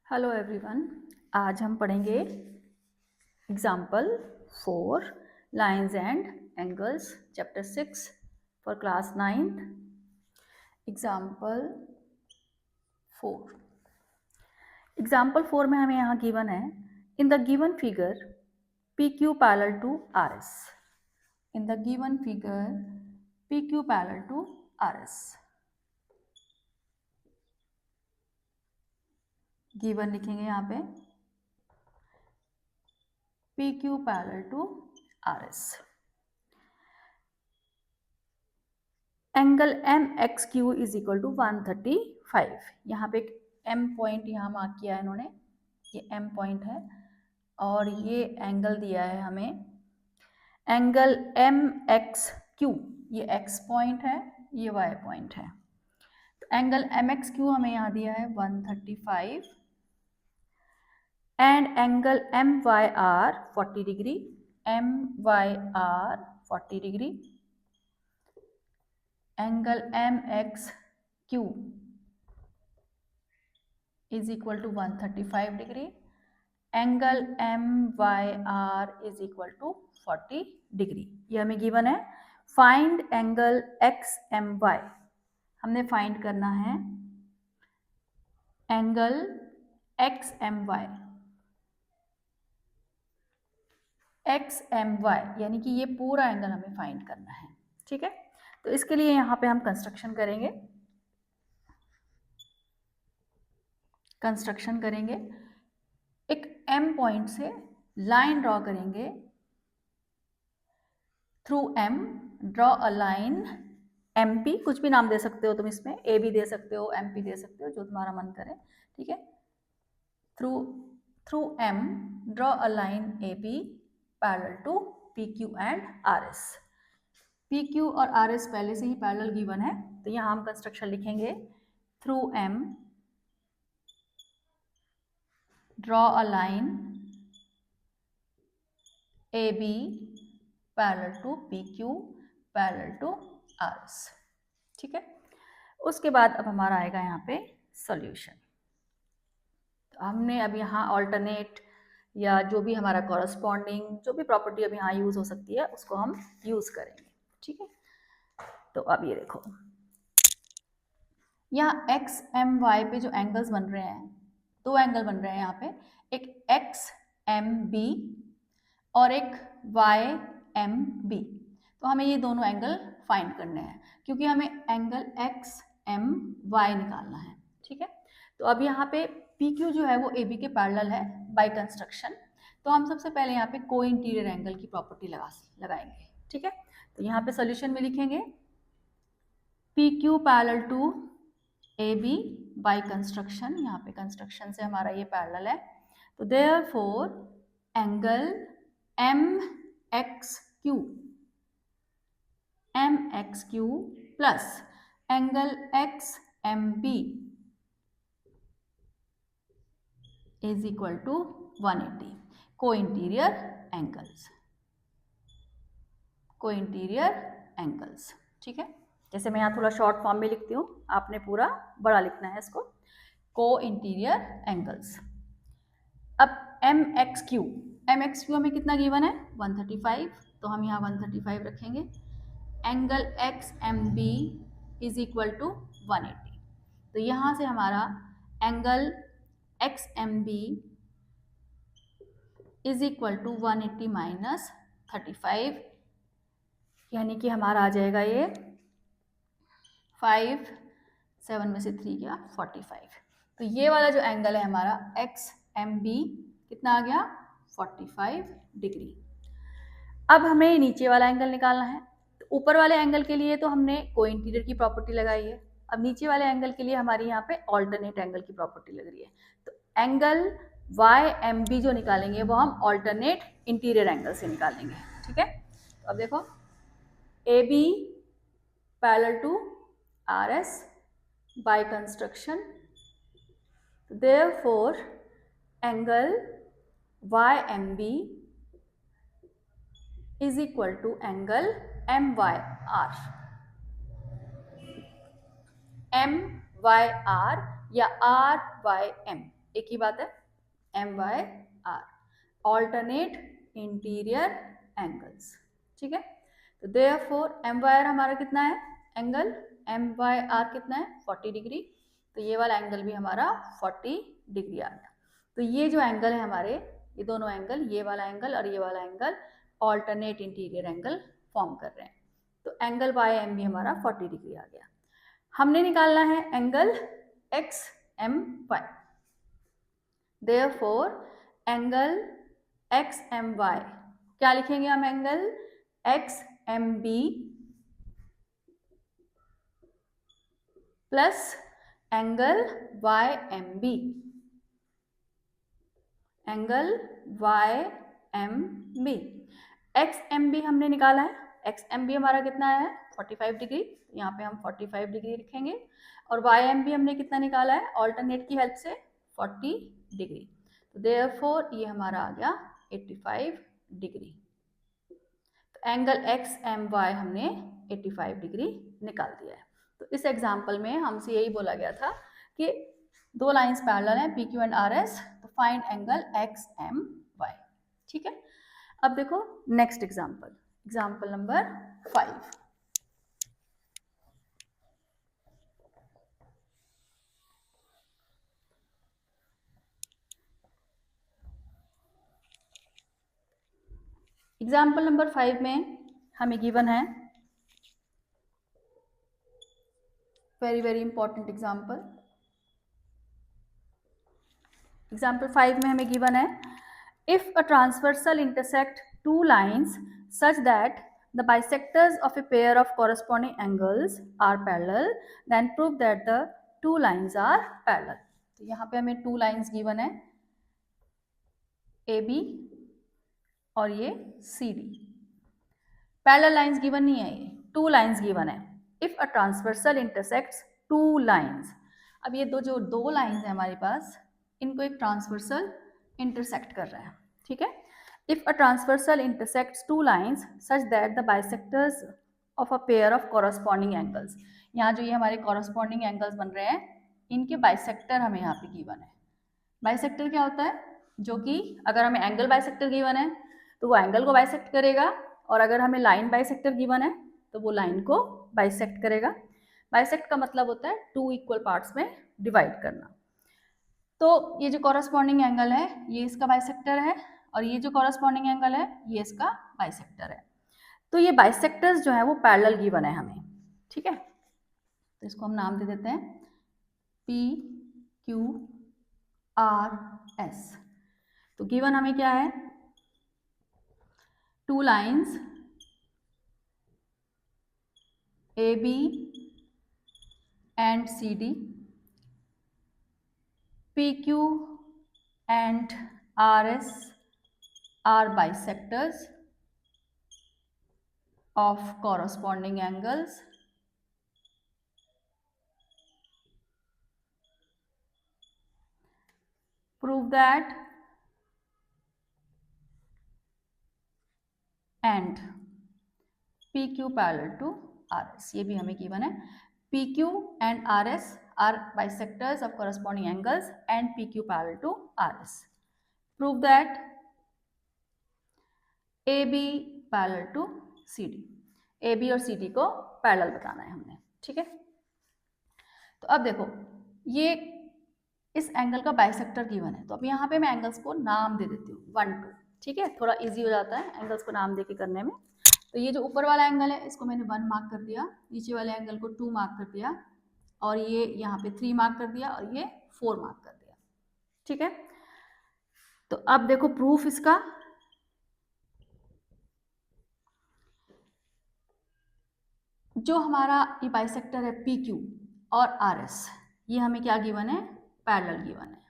Hello everyone, आज हम पढ़ेंगे example 4 lines and angles chapter 6 for class 9th। Example 4 में हमें यहाँ गिवन है in the given figure P Q parallel to R S. In the given figure P Q parallel to R S. Given लिखेंगे यहाँ पे P Q parallel to R S. Angle M X Q is equal to 135। यहाँ पे एक M point यहाँ mark किया है इन्होंने, ये एम पॉइंट है और ये एंगल दिया है हमें एंगल एम एक्स क्यू। ये एक्स पॉइंट है, ये वाई पॉइंट है। तो एंगल एम एक्स क्यू हमें यहाँ दिया है 135 and angle M Y R 40 degree. M Y R 40 degree. Angle M X Q is equal to 135 degree. Angle M Y R is equal to 40 degree. ये हमें given है। Find angle X M Y. हमने find करना है angle X M Y. X M Y यानी कि ये पूरा एंगल हमें फाइंड करना है, ठीक है। तो इसके लिए यहाँ पे हम कंस्ट्रक्शन करेंगे। एक एम पॉइंट से लाइन ड्रॉ करेंगे through M. Draw a line M P, कुछ भी नाम दे सकते हो तुम इसमें, ए भी दे सकते हो, एम पी दे सकते हो, जो तुम्हारा मन करे, ठीक है। Through M draw a line A B parallel to P Q and R S. P Q और आर एस पहले से ही पैरेलल गिवन है, तो यहाँ हम कंस्ट्रक्शन लिखेंगे through M draw a line A B parallel to P Q parallel to R S, ठीक है। उसके बाद अब हमारा आएगा यहाँ पे सॉल्यूशन। तो हमने अब यहाँ ऑल्टरनेट या जो भी हमारा कॉरस्पॉन्डिंग जो भी प्रॉपर्टी अब यहाँ यूज हो सकती है उसको हम यूज करेंगे, ठीक है। तो अब ये देखो, यहाँ एक्स एम वाई पे जो एंगल्स बन रहे हैं, दो एंगल बन रहे हैं यहाँ पे, एक एक्स एम बी और एक वाई एम बी। तो हमें ये दोनों एंगल फाइंड करने हैं क्योंकि हमें एंगल एक्स एम वाई निकालना है, ठीक है। तो अब यहाँ पे पी क्यू जो है वो ए बी के पैरेलल है बाय कंस्ट्रक्शन। तो हम सबसे पहले यहाँ पे को इंटीरियर एंगल की प्रॉपर्टी लगाएंगे, ठीक है। तो यहाँ पे सोल्यूशन में लिखेंगे P Q parallel to A B by construction. यहाँ पे कंस्ट्रक्शन से हमारा ये पैरेलल है। तो therefore angle M X Q plus angle X M B is equal to 180। को इंटीरियर एंगल्स, ठीक है। जैसे मैं यहाँ थोड़ा शॉर्ट फॉर्म में लिखती हूँ, आपने पूरा बड़ा लिखना है इसको। को इंटीरियर एंगल्स। अब एम एक्स क्यू हमें कितना गिवन है 135, तो हम यहाँ 135 रखेंगे। Angle X M B is equal to 180। तो यहाँ से हमारा angle X M B is equal to 180 minus 35, यानी कि हमारा आ जाएगा ये 5, 7 में से 3 गया 45। तो ये वाला जो एंगल है हमारा एक्स एम बी कितना आ गया 45 डिग्री। अब हमें नीचे वाला एंगल निकालना है। तो ऊपर वाले एंगल के लिए तो हमने को इंटीरियर की प्रॉपर्टी लगाई है, अब नीचे वाले एंगल के लिए हमारी यहाँ पे ऑल्टरनेट एंगल की प्रॉपर्टी लग रही है। तो एंगल वाई एम बी जो निकालेंगे वो हम ऑल्टरनेट इंटीरियर एंगल से निकालेंगे, ठीक है। तो अब देखो A B parallel to R S by construction. Therefore angle Y M B is equal to angle M Y R. M Y R या आर वाई एम, एक ही बात है, MYR ऑल्टरनेट इंटीरियर एंगल्स, ठीक है। तो देयरफॉर MYR हमारा कितना है एंगल, MYR कितना है 40 डिग्री, तो ये वाला एंगल भी हमारा 40 डिग्री आ गया। तो ये जो एंगल है हमारे, ये दोनों एंगल, ये वाला एंगल और ये वाला angle alternate interior angle form कर रहे हैं। तो एंगल YM भी हमारा 40 डिग्री आ गया। हमने निकालना है angle XMY। Therefore angle XMY क्या लिखेंगे हम, angle XMB plus angle YMB, angle YMB। XMB हमने निकाला है, XMB हमारा कितना है 45 डिग्री, यहाँ पे हम 45 डिग्री लिखेंगे, और YMB हमने कितना निकाला है ऑल्टरनेट की हेल्प से 40 डिग्री। तो देयरफॉर ये हमारा आ गया 85 डिग्री। तो एंगल XMY हमने 85 डिग्री निकाल दिया है। तो इस एग्जाम्पल में हमसे यही बोला गया था कि दो लाइंस पैरेलल हैं PQ एंड RS, तो फाइंड एंगल XMY, ठीक है। अब देखो next example, example number 5। Example number 5 में हमें गिवन है वेरी इंपॉर्टेंट एग्जाम्पल। एग्जाम्पल 5 में हमें गिवन है, if a transversal intersect two lines such that the bisectors of a pair of corresponding angles are parallel, then prove that the two lines are parallel। तो यहाँ पे हमें two lines given है AB और ये CD, parallel lines given नहीं है, ये टू लाइन्स गिवन है। If a transversal intersects two lines, अब ये दो लाइन्स है हमारे पास, इनको एक ट्रांसवर्सल इंटरसेक्ट कर रहा है, ठीक है। If a transversal intersects two lines such that the bisectors of a pair of corresponding angles, यहाँ जो ये हमारे कॉरस्पॉन्डिंग एंगल्स बन रहे हैं, इनके बाइसेक्टर हमें यहाँ पे गिवन है। बाइसेक्टर क्या होता है, जो कि अगर हमें एंगल बाइसेक्टर गिवन है तो वो एंगल को बाइसेक्ट करेगा, और अगर हमें लाइन बाइसेक्टर गिवन है तो वो लाइन को बाइसेक्ट करेगा। बाइसेक्ट का मतलब होता है टू इक्वल पार्ट्स में डिवाइड करना। तो ये जो कॉरस्पॉन्डिंग एंगल है ये इसका बाइसेक्टर है, और ये जो कॉरस्पॉन्डिंग एंगल है ये इसका बाइसेक्टर है। तो ये बाइसेक्टर्स जो है वो पैरेलल गिवन है हमें, ठीक है। तो इसको हम नाम दे देते हैं PQRS। तो गिवन हमें क्या है, two lines AB and CD, PQ and RS are bisectors of corresponding angles prove that and PQ parallel to RS, ये भी हमें गिवन है, PQ and RS are bisectors of corresponding angles and PQ parallel to RS, prove that AB parallel to CD, AB और CD को parallel बताना है हमने, ठीक है। तो अब देखो ये इस एंगल का बाइसेक्टर गिवन है, तो अब यहाँ पे मैं एंगल्स को नाम दे देती हूँ 1 2, ठीक है, थोड़ा इजी हो जाता है एंगल्स को नाम देके करने में। तो ये जो ऊपर वाला एंगल है इसको मैंने 1 मार्क कर दिया, नीचे वाले एंगल को 2 मार्क कर दिया, और ये यहाँ पे 3 मार्क कर दिया, और ये 4 मार्क कर दिया, ठीक है। तो अब देखो प्रूफ इसका, जो हमारा ये बाइसेक्टर है PQ और RS, ये हमें क्या गिवन है, पैरेलल गिवन है,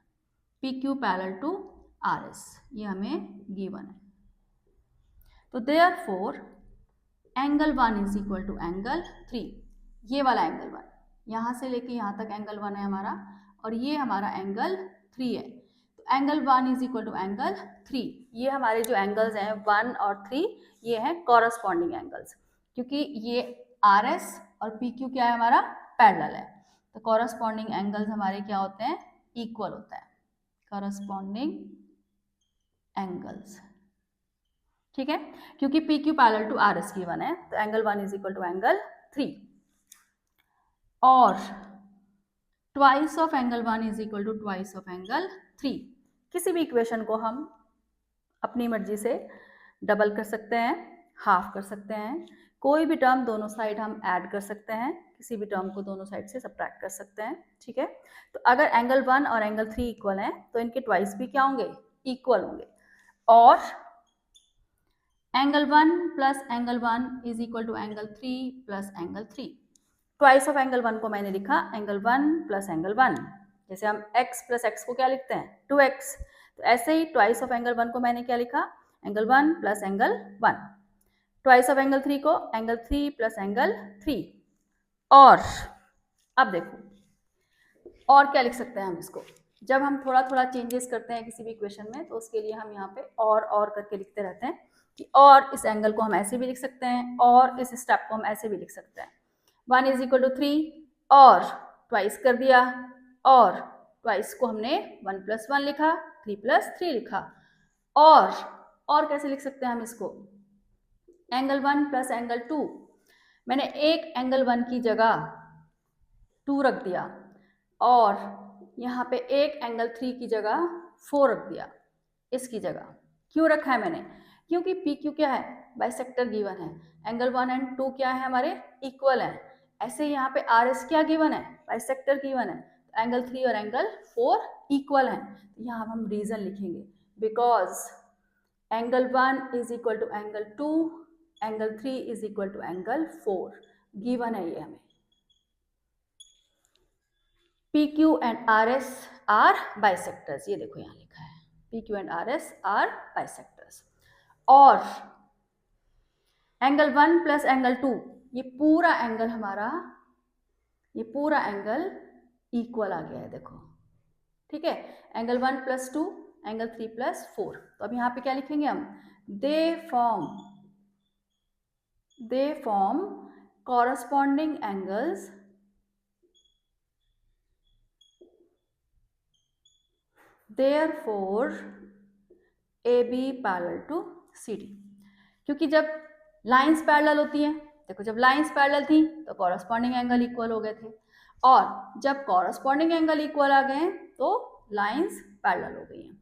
PQ पैरेलल टू RS ये हमें गिवन है। तो therefore angle 1 is equal to angle 3, ये वाला एंगल 1 यहाँ से लेके यहाँ तक एंगल 1 है हमारा, और ये हमारा एंगल 3 है। तो angle 1 is equal to angle 3, ये हमारे जो एंगल्स हैं 1 और 3 ये हैं कॉरस्पॉन्डिंग एंगल्स, क्योंकि ये RS और PQ क्या है हमारा पैरेलल है, तो कॉरस्पॉन्डिंग एंगल्स हमारे क्या होते हैं, इक्वल होता है, करस्पॉन्डिंग एंगल्स, ठीक है, क्योंकि P Q parallel to R S given है, तो angle 1 is equal to angle 3 और twice of angle 1 is equal to twice of angle 3। किसी भी इक्वेशन को हम अपनी मर्जी से डबल कर सकते हैं, हाफ कर सकते हैं, कोई भी टर्म दोनों साइड हम ऐड कर सकते हैं, किसी भी टर्म को दोनों साइड से सब्ट्रैक्ट कर सकते हैं, ठीक है। तो अगर एंगल 1 और एंगल 3 इक्वल हैं तो इनके ट्वाइस भी क्या होंगे, इक्वल होंगे, और angle 1 plus angle 1 is equal to angle 3 plus angle 3। Twice of angle 1 को मैंने लिखा एंगल 1 प्लस एंगल 1, जैसे हम x प्लस एक्स को क्या लिखते हैं, 2x, तो ऐसे ही ट्वाइस ऑफ एंगल 1 को मैंने क्या लिखा, angle 1 plus angle 1। Twice of angle 3 को एंगल 3 प्लस एंगल 3। और अब देखो और क्या लिख सकते हैं हम इसको, जब हम थोड़ा थोड़ा चेंजेस करते हैं किसी भी इक्वेशन में तो उसके लिए हम यहाँ पे और करके लिखते रहते हैं कि और इस एंगल को हम ऐसे भी लिख सकते हैं और इस स्टेप को हम ऐसे भी लिख सकते हैं। 1 इज इक्वल टू 3 और ट्वाइस कर दिया, और ट्वाइस को हमने 1 प्लस 1 लिखा, 3 प्लस 3 लिखा, और कैसे लिख सकते हैं हम इसको, एंगल 1 प्लस एंगल 2, मैंने एक एंगल 1 की जगह 2 रख दिया और यहाँ पे एक एंगल 3 की जगह 4 रख दिया, इसकी जगह क्यों रखा है मैंने, क्योंकि पी क्यू क्या है, बाइसेक्टर गिवन है, एंगल 1 एंड 2 क्या है हमारे, इक्वल है, ऐसे यहाँ पे आर एस क्या गिवन है, बाइसेक्टर गिवन है, तो एंगल 3 और एंगल 4 इक्वल है, तो यहाँ हम रीजन लिखेंगे, because angle 1 is equal to angle 2, angle 3 is equal to angle 4, given है ये हमें। P Q and R S are bisectors, ये देखो यहाँ लिखा है, P Q and R S are bisectors, और एंगल 1 प्लस एंगल 2, ये पूरा एंगल हमारा, ये पूरा एंगल इक्वल आ गया है, देखो, ठीक है, एंगल 1 प्लस 2, एंगल 3 प्लस 4, तो अब यहाँ पे क्या लिखेंगे हम, they form corresponding angles therefore AB parallel to CD, क्योंकि जब लाइंस पैरेलल होती हैं, देखो जब लाइंस पैरेलल थी तो कॉरस्पॉन्डिंग एंगल इक्वल हो गए थे, और जब कॉरस्पॉन्डिंग एंगल इक्वल आ गए तो लाइंस पैरेलल हो गई हैं,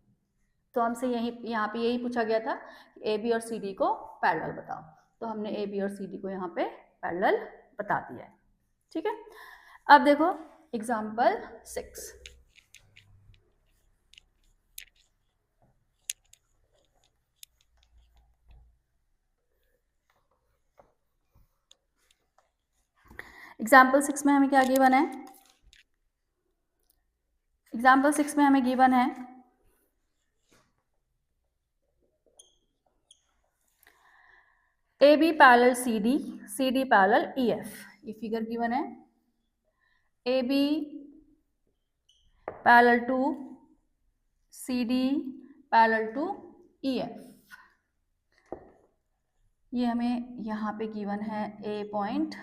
तो हमसे यहाँ पे यही पूछा गया था कि AB और CD को पैरेलल बताओ, तो हमने AB और CD को यहाँ पे पैरेलल बता दिया है, ठीक है। अब देखो एग्जाम्पल 6, एग्जाम्पल 6 में हमें क्या गिवन है, एग्जाम्पल 6 में हमें गिवन है AB parallel CD, CD parallel EF, ये फिगर गिवन है, AB parallel to CD parallel to EF, ये हमें यहाँ पे गिवन है A पॉइंट,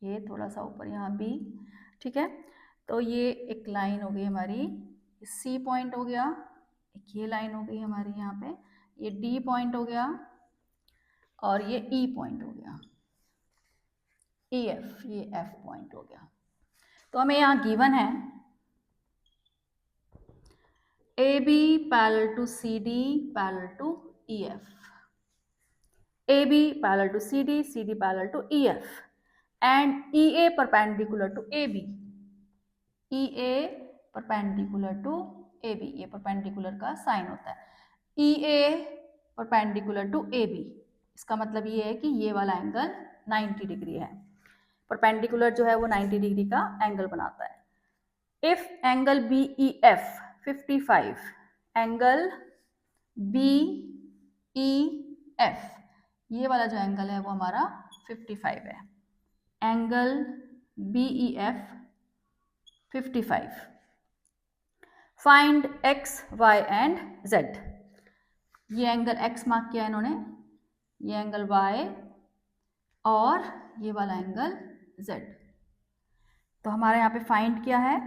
ये थोड़ा सा ऊपर यहाँ B, ठीक है, तो ये एक लाइन हो गई हमारी, C पॉइंट हो गया, एक ये लाइन हो गई हमारी यहाँ पे, ये D पॉइंट हो गया, और ये E पॉइंट हो गया, EF, ये F पॉइंट हो गया, तो हमें यहाँ गिवन है AB parallel to CD parallel to EF, AB parallel to CD, CD parallel to EF, and EA perpendicular to AB, EA perpendicular to AB, ये परपेंडिकुलर का साइन होता है, EA परपेंडिकुलर टू AB, इसका मतलब ये है कि ये वाला एंगल 90 डिग्री है, परपेंडिकुलर जो है वो 90 डिग्री का एंगल बनाता है। If angle BEF 55, angle BEF, ये वाला जो एंगल है वो हमारा 55 है, angle BEF 55, find X, Y and Z, ये एंगल X मार्क किया है इन्होंने, ये एंगल Y और ये वाला एंगल Z, तो हमारे यहाँ पे फाइंड क्या है,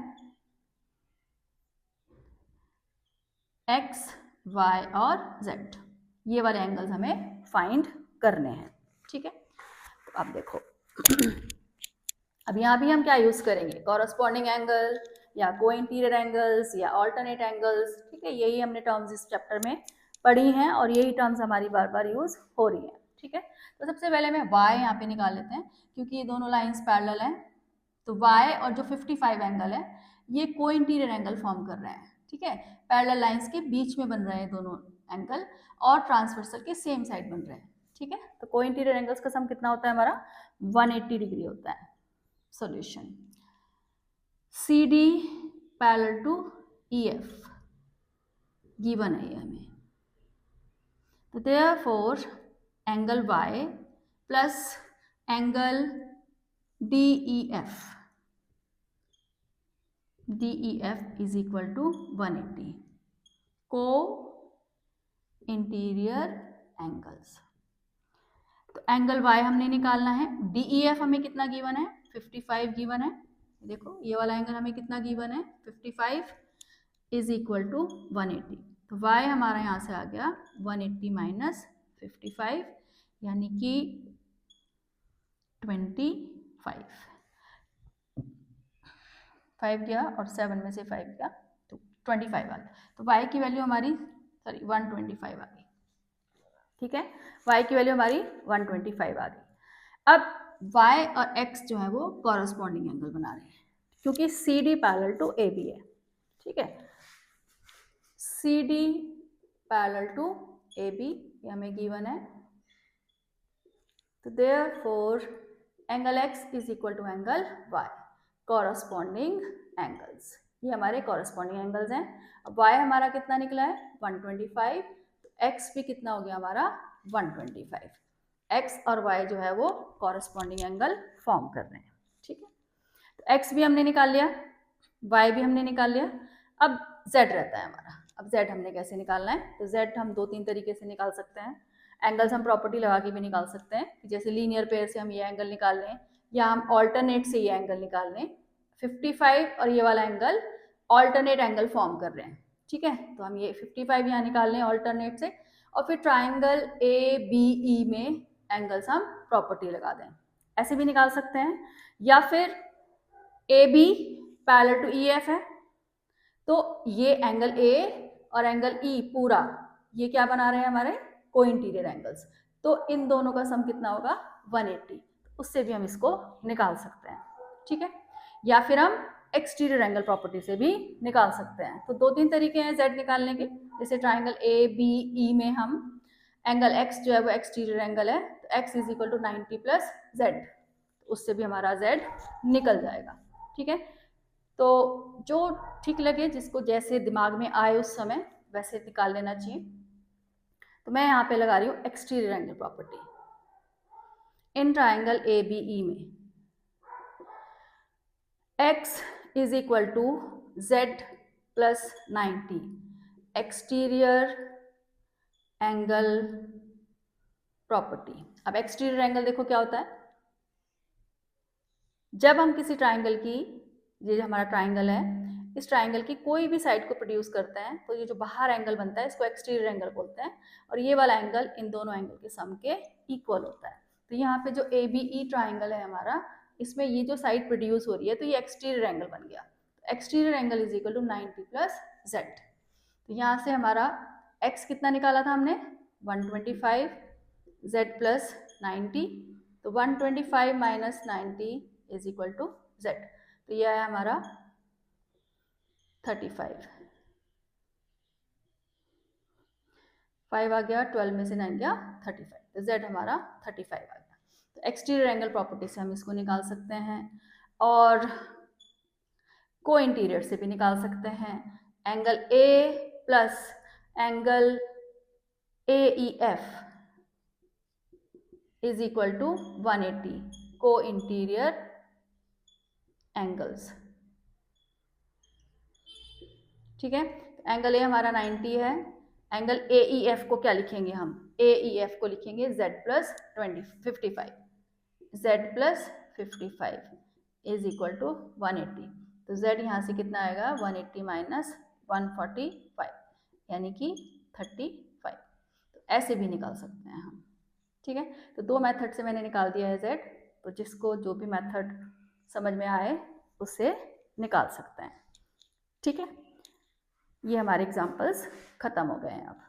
एक्स, वाई और जेड, ये वाले एंगल्स हमें फाइंड करने हैं। ठीक है, तो अब देखो अब यहाँ भी हम क्या यूज करेंगे, कॉरस्पॉन्डिंग एंगल या को इंटीरियर एंगल्स या ऑल्टरनेट एंगल्स। ठीक है, यही हमने टर्म्स इस चैप्टर में पढ़ी हैं और यही टर्म्स हमारी बार बार यूज हो रही हैं। ठीक है, तो सबसे पहले मैं y यहाँ पे निकाल लेते हैं क्योंकि ये दोनों लाइंस पैरेलल हैं। तो y और जो 55 एंगल है ये को इंटीरियर एंगल फॉर्म कर रहे हैं। ठीक है, पैरेलल लाइंस के बीच में बन रहे हैं दोनों एंगल और ट्रांसवर्सल के सेम साइड बन रहे हैं। ठीक है, तो को इंटीरियर एंगल्स का सम कितना होता है हमारा 180 डिग्री होता है। Solution CD parallel to EF given है ये हमें, तो therefore angle Y plus angle DEF is equal to 180 को इंटीरियर एंगल्स। तो एंगल Y हमने निकालना है, DEF हमें कितना गिवन है 55 गिवन है। देखो ये वाला एंगल हमें कितना गिवन है 55 इज इक्वल टू 180। तो y हमारा यहाँ से आ गया 180 माइनस 55 यानी कि 25। 5 गया और 7 में से 5 गया तो 25 आ गया। तो y की वैल्यू हमारी 125 आ गई। ठीक है, y की वैल्यू हमारी 125 आ गई। अब y और x जो है वो कॉरस्पॉन्डिंग एंगल बना रहे हैं क्योंकि CD पैरेलल टू AB है। ठीक है, CD पैरेलल टू AB ये हमें गिवन है। तो therefore angle x is equal to angle y, corresponding angles. ये हमारे कॉरस्पॉन्डिंग एंगल्स हैं। अब y हमारा कितना निकला है 125, तो x भी कितना हो गया हमारा 125। x और y जो है वो कॉरस्पॉन्डिंग एंगल फॉर्म कर रहे हैं। ठीक है, तो x भी हमने निकाल लिया, y भी हमने निकाल लिया। अब z रहता है हमारा। अब z हमने कैसे निकालना है, तो z हम 2-3 तरीके से निकाल सकते हैं। एंगल्स हम प्रॉपर्टी लगा के भी निकाल सकते हैं, जैसे लीनियर पेयर से हम ये एंगल निकाल लें या हम ऑल्टरनेट से ये एंगल निकाल लें। 55 और ये वाला एंगल ऑल्टरनेट एंगल फॉर्म कर रहे हैं। ठीक है, तो हम ये 55 यहाँ निकाल लें ऑल्टरनेट से और फिर ट्राइंगल ABE में एंगल्स हम प्रॉपर्टी लगा दें, ऐसे भी निकाल सकते हैं। या फिर AB पैरेलल टू EF है तो ये एंगल A और एंगल E पूरा ये क्या बना रहे हैं हमारे को इंटीरियर एंगल्स। तो इन दोनों का सम कितना होगा 180, उससे भी हम इसको निकाल सकते हैं। ठीक है, या फिर हम एक्सटीरियर एंगल प्रॉपर्टी से भी निकाल सकते हैं। तो 2-3 तरीके हैं z निकालने के, जैसे ट्राइंगल ABE में हम एंगल x जो है वो एक्सटीरियर एंगल है, तो x is equal to 90 plus z, उससे भी हमारा z निकल जाएगा। ठीक है, तो जो ठीक लगे जिसको जैसे दिमाग में आए उस समय वैसे निकाल लेना चाहिए। तो मैं यहाँ पे लगा रही हूँ exterior angle property in triangle ABE में x is equal to z plus 90 exterior angle property. अब एक्सटीरियर एंगल देखो क्या होता है, जब हम किसी ट्राइंगल की, ये हमारा ट्राइंगल है, इस ट्राइंगल की कोई भी साइड को प्रोड्यूस करते हैं तो ये जो बाहर एंगल बनता है इसको एक्सटीरियर एंगल बोलते हैं और ये वाला एंगल इन दोनों एंगल के सम के इक्वल होता है। तो यहाँ पे जो ABE ट्राइंगल है हमारा, इसमें ये जो साइड प्रोड्यूस हो रही है तो ये एक्सटीरियर एंगल बन गया। तो exterior angle is equal to 90 plus z। तो यहाँ से हमारा x कितना निकाला था हमने 125, z प्लस 90, तो 125 minus 90 is equal to z। तो यह है हमारा 35। 5 आ गया, 12 में से 9 गया 35, तो z हमारा 35 आ गया। तो एक्सटीरियर एंगल प्रॉपर्टी से हम इसको निकाल सकते हैं और को इंटीरियर से भी निकाल सकते हैं। Angle A plus angle AEF is equal to 180 को इंटीरियर एंगल्स। ठीक है, एंगल A हमारा 90 है, एंगल AEF को क्या लिखेंगे हम, AEF को लिखेंगे z plus 55, z plus 55 is equal to 180। तो z यहाँ से कितना आएगा 180 माइनस 145, यानी कि 35। तो ऐसे भी निकाल सकते हैं हम, ठीक है। तो दो मेथड से मैंने निकाल दिया है z, तो जिसको जो भी मेथड समझ में आए उससे निकाल सकते हैं, ठीक है। ये हमारे एग्जाम्पल्स ख़त्म हो गए हैं अब।